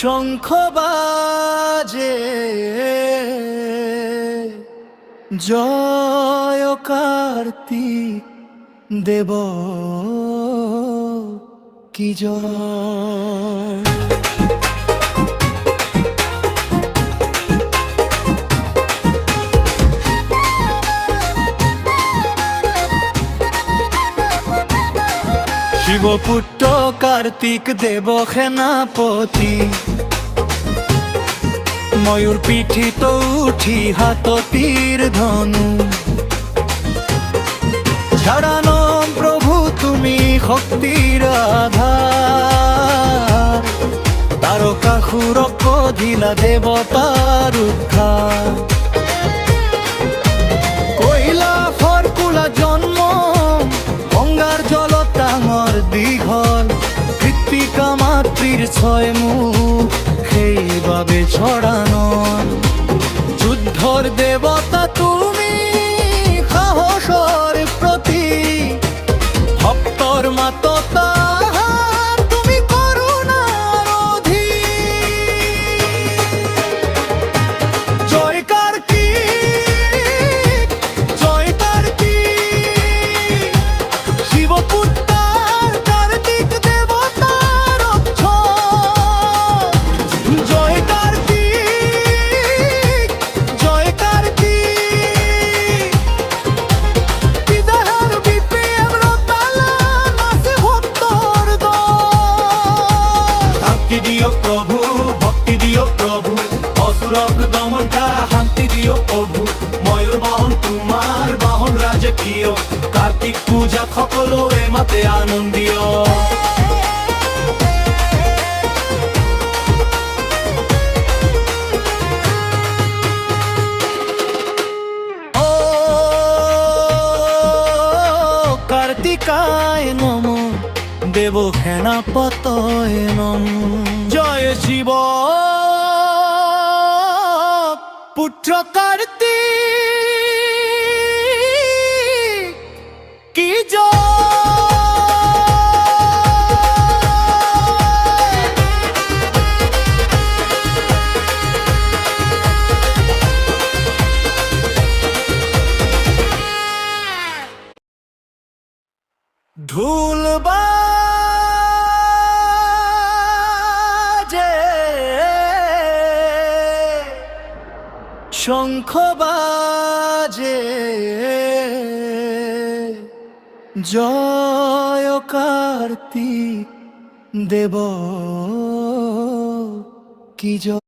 শঙ্খ বাজে জয় কার্তিক দেব কি জয়। শিবপুত্র কার্তিক দেব সেনাপতি, ময়ূর পিঠিত উঠি হাত তীর ধনু। ছাড়ানো প্রভু তুমি শক্তির আধার, তারকা সুরক ধিলা দেবতার উদ্ধার। কৈলাসৰ কুলা জন্ম গংগাৰ জলত ডাঙৰ দীঘল, কৃত্তিকা মাতৃৰ ছয় মুখ সেইবাবে ছড়ানো। যুদ্ধৰ দেৱতা তুমি সাহসৰ প্ৰতীক, ভক্তৰ মাততা তুমি করুণার অধীর। জয় কার্তিক জয় কার্তিক, শিবপুত্র কার্তিক দেবতার রক্ষক। জয় কার্তিক জয় কার্তিক, বিদাহার বিপ্রেম রতালা নাচে ভক্তর দল। শান্তি দিও প্রভু ভক্তি দিও প্রভু, অসুরক দমনটা শান্তি দিও প্রভু। ময়ূর বাহন তোমার বাহন রাজকীয়, কার্তিক পূজা সকলোৱে মাতে আনন্দীয়। ও কার্তিকায় নম দেব সেনাপতয়ে নম। জয় শিব পুত্র কার্তিক কি জয়। ঢোল বাজে শঙ্খ বাজে জয় কার্তিক দেব কি জয়।